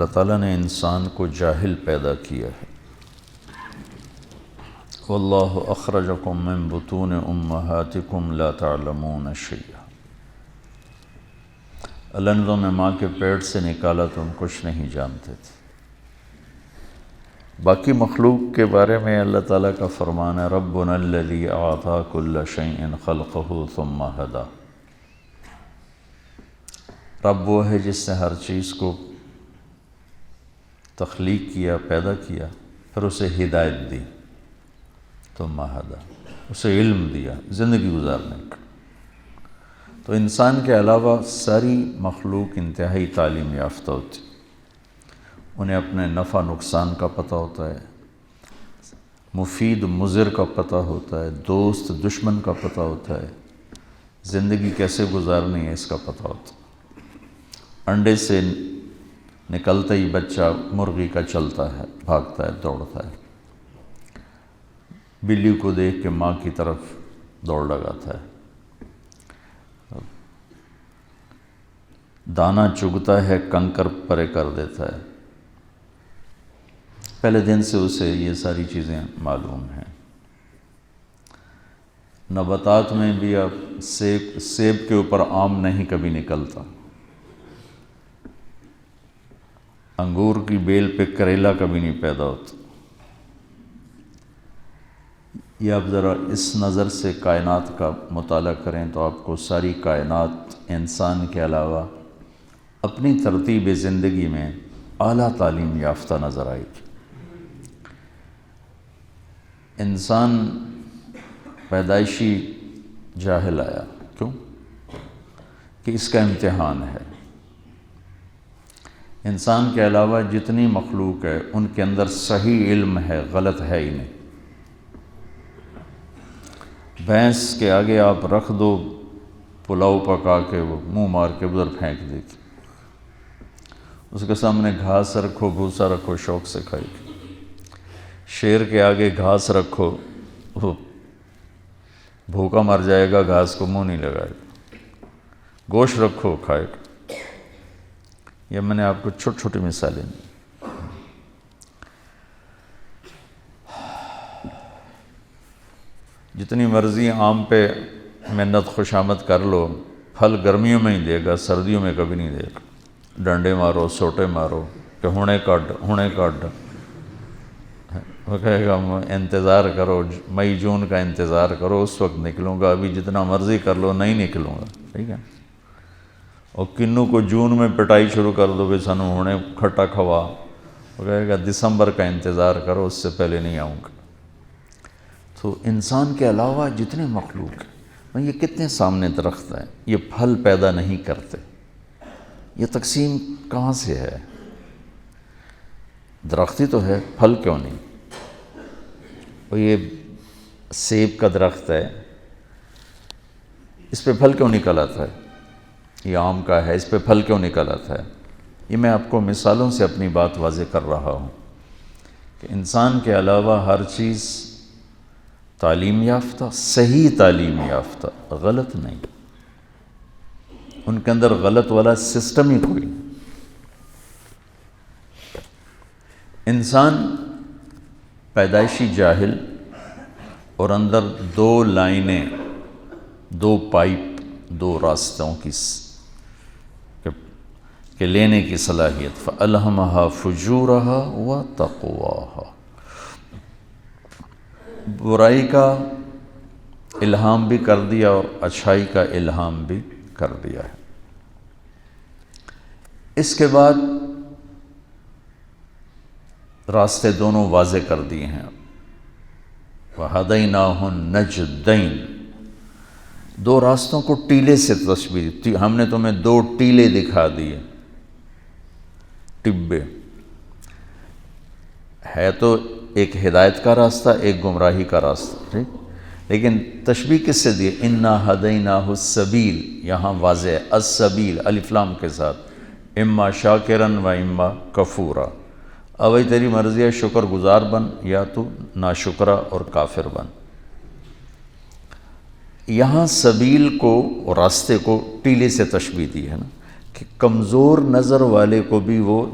اللہ تعالیٰ نے انسان کو جاہل پیدا کیا ہے۔ واللہ اخرجکم من بطون امہاتکم لا تعلمون شیئا، اللہ نے تمہیں ماں کے پیٹ سے نکالا، تم کچھ نہیں جانتے تھے۔ باقی مخلوق کے بارے میں اللہ تعالیٰ کا فرمان ہے ربنا الذی اعطی کل شیء خلقہ ثم ہدی، رب وہ ہے جس نے ہر چیز کو تخلیق کیا، پیدا کیا، پھر اسے ہدایت دی، ثم ہدی، اسے علم دیا زندگی گزارنے کا۔ تو انسان کے علاوہ ساری مخلوق انتہائی تعلیم یافتہ ہوتی، انہیں اپنے نفع نقصان کا پتہ ہوتا ہے، مفید مضر کا پتہ ہوتا ہے، دوست دشمن کا پتہ ہوتا ہے، زندگی کیسے گزارنی ہے اس کا پتہ ہوتا ہے۔ انڈے سے نکلتا ہی بچہ مرغی کا چلتا ہے، بھاگتا ہے، دوڑتا ہے، بلی کو دیکھ کے ماں کی طرف دوڑ لگاتا ہے، دانہ چگتا ہے، کنکر پرے کر دیتا ہے۔ پہلے دن سے اسے یہ ساری چیزیں معلوم ہیں۔ نباتات میں بھی اب سیب کے اوپر آم نہیں کبھی نکلتا، انگور کی بیل پہ کریلا کبھی نہیں پیدا ہوتا۔ یہ آپ ذرا اس نظر سے کائنات کا مطالعہ کریں تو آپ کو ساری کائنات انسان کے علاوہ اپنی ترتیب زندگی میں اعلیٰ تعلیم یافتہ نظر آئے گی۔ انسان پیدائشی جاہل آیا، کیوں؟ کہ اس کا امتحان ہے۔ انسان کے علاوہ جتنی مخلوق ہے ان کے اندر صحیح علم ہے، غلط ہے ہی نہیں۔ بھینس کے آگے آپ رکھ دو پلاؤ پکا کے، وہ منہ مار کے ادھر پھینک دے گی، اس کے سامنے گھاس رکھو، بھوسا رکھو، شوق سے کھائے گی۔ شیر کے آگے گھاس رکھو، وہ بھوکا مر جائے گا، گھاس کو منہ نہیں لگائے گا۔ گوشت رکھو، کھائے گا۔ یہ میں نے آپ کو چھوٹی چھوٹی مثالیں دی۔ جتنی مرضی آم پہ منت خوشامد کر لو، پھل گرمیوں میں ہی دے گا، سردیوں میں کبھی نہیں دے گا۔ ڈنڈے مارو، سوٹے مارو کہ ہونے کڈ، وہ کہے گا انتظار کرو، مئی جون کا انتظار کرو، اس وقت نکلوں گا، ابھی جتنا مرضی کر لو نہیں نکلوں گا، ٹھیک ہے۔ اور کنوں کو جون میں پٹائی شروع کر دو کہ سانو ہونے کھٹا کھوا، وہ کہے گا دسمبر کا انتظار کرو، اس سے پہلے نہیں آؤں گا۔ تو انسان کے علاوہ جتنے مخلوق ہیں، یہ کتنے سامنے درخت ہیں، یہ پھل پیدا نہیں کرتے، یہ تقسیم کہاں سے ہے؟ درختی تو ہے، پھل کیوں نہیں؟ اور یہ سیب کا درخت ہے، اس پہ پھل کیوں نکل آتا ہے؟ یہ آم کا ہے، اس پہ پھل کیوں نکل آتا ہے؟ یہ میں آپ کو مثالوں سے اپنی بات واضح کر رہا ہوں کہ انسان کے علاوہ ہر چیز تعلیم یافتہ، صحیح تعلیم یافتہ، غلط نہیں۔ ان کے اندر غلط والا سسٹم ہی کوئی نہیں۔ انسان پیدائشی جاہل، اور اندر دو لائنیں، دو پائپ، دو راستوں کی کہ لینے کی صلاحیت، فَأَلْهَمَهَا فُجُورَهَا وَتَقْوَاهَا، برائی کا الہام بھی کر دیا اور اچھائی کا الہام بھی کر دیا ہے۔ اس کے بعد راستے دونوں واضح کر دیے ہیں۔ وَهَدَيْنَاهُ النَّجْدَيْنِ، دو راستوں کو ٹیلے سے تشبیہ دی، ہم نے تمہیں دو ٹیلے دکھا دیے، ٹبے ہے تو ایک ہدایت کا راستہ، ایک گمراہی کا راستہ، ٹھیک، لیکن تشبیہ کس سے دی؟ اِنَّا هَدَيْنَاهُ السَّبِيلِ، یہاں واضح ہے السبیل الف لام کے ساتھ، اما شاکرن و اما کفورا، اب تیری مرضی ہے، شکر گزار بن یا تو ناشکرہ اور کافر بن۔ یہاں سبیل کو اور راستے کو ٹیلے سے تشبیہ دی ہے نا، کہ کمزور نظر والے کو بھی وہ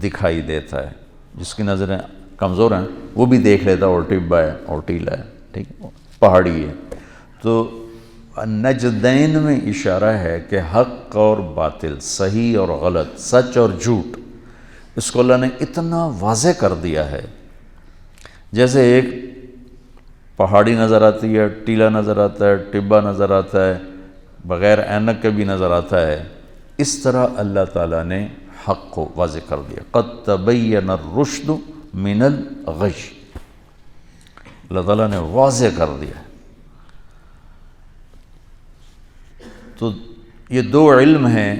دکھائی دیتا ہے، جس کی نظریں کمزور ہیں وہ بھی دیکھ لیتا اور ٹبا ہے اور ٹیلا ہے، ٹھیک ہے، پہاڑی ہے۔ تو نجدین میں اشارہ ہے کہ حق اور باطل، صحیح اور غلط، سچ اور جھوٹ، اس کو اللہ نے اتنا واضح کر دیا ہے۔ جیسے ایک پہاڑی نظر آتی ہے، ٹیلا نظر آتا ہے، ٹبا نظر آتا ہے، بغیر اینک کے بھی نظر آتا ہے، اس طرح اللہ تعالیٰ نے حق کو واضح کر دیا۔ قد تبین الرشد من الغی، اللہ تعالیٰ نے واضح کر دیا۔ تو یہ دو علم ہیں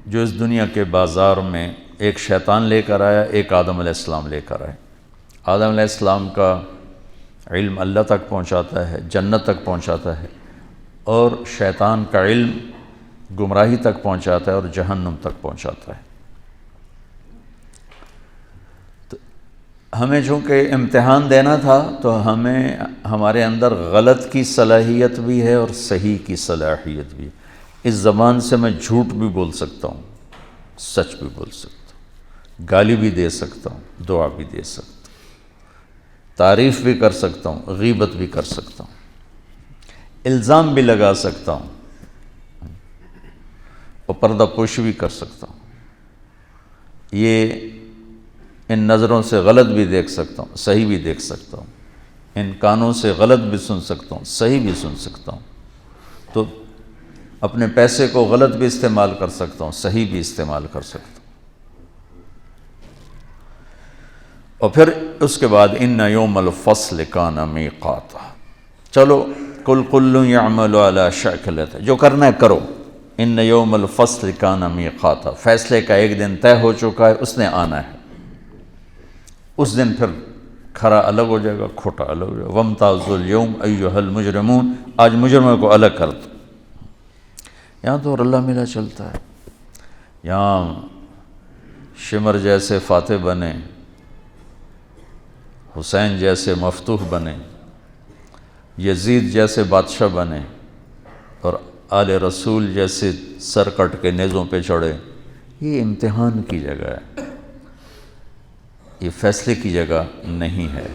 جو اس دنیا کے بازار میں ایک شیطان لے کر آیا، ایک آدم علیہ السلام لے کر آئے۔ آدم علیہ السلام کا علم اللہ تک پہنچاتا ہے، جنت تک پہنچاتا ہے، اور شیطان کا علم گمراہی تک پہنچاتا ہے اور جہنم تک پہنچاتا ہے۔ تو ہمیں چونکہ امتحان دینا تھا تو ہمیں ہمارے اندر غلط کی صلاحیت بھی ہے اور صحیح کی صلاحیت بھی ہے۔ اس زبان سے میں جھوٹ بھی بول سکتا ہوں، سچ بھی بول سکتا ہوں، گالی بھی دے سکتا ہوں، دعا بھی دے سکتا ہوں، تعریف بھی کر سکتا ہوں، غیبت بھی کر سکتا ہوں، الزام بھی لگا سکتا ہوں، اور پردہ پوشی بھی کر سکتا ہوں۔ یہ ان نظروں سے غلط بھی دیکھ سکتا ہوں، صحیح بھی دیکھ سکتا ہوں، ان کانوں سے غلط بھی سن سکتا ہوں، صحیح بھی سن سکتا ہوں۔ تو اپنے پیسے کو غلط بھی استعمال کر سکتا ہوں، صحیح بھی استعمال کر سکتا ہوں۔ اور پھر اس کے بعد ان یوم الفصل کان میقاتا، چلو کل کل یعمل علی شاکلتہ، جو کرنا ہے کرو، ان یوم الفصل کان میقاتا، فیصلے کا ایک دن طے ہو چکا ہے، اس نے آنا ہے۔ اس دن پھر کھرا الگ ہو جائے گا، کھوٹا الگ ہو جائے گا۔ وامتازوا اليوم ایھا المجرمون، آج مجرموں کو الگ کر دو۔ یہاں تو رلا ملا چلتا ہے، یہاں شمر جیسے فاتح بنے، حسین جیسے مفتوح بنے، یزید جیسے بادشاہ بنے، اور آل رسول جیسے سر کٹ کے نیزوں پہ چڑھے۔ یہ امتحان کی جگہ ہے، یہ فیصلے کی جگہ نہیں ہے۔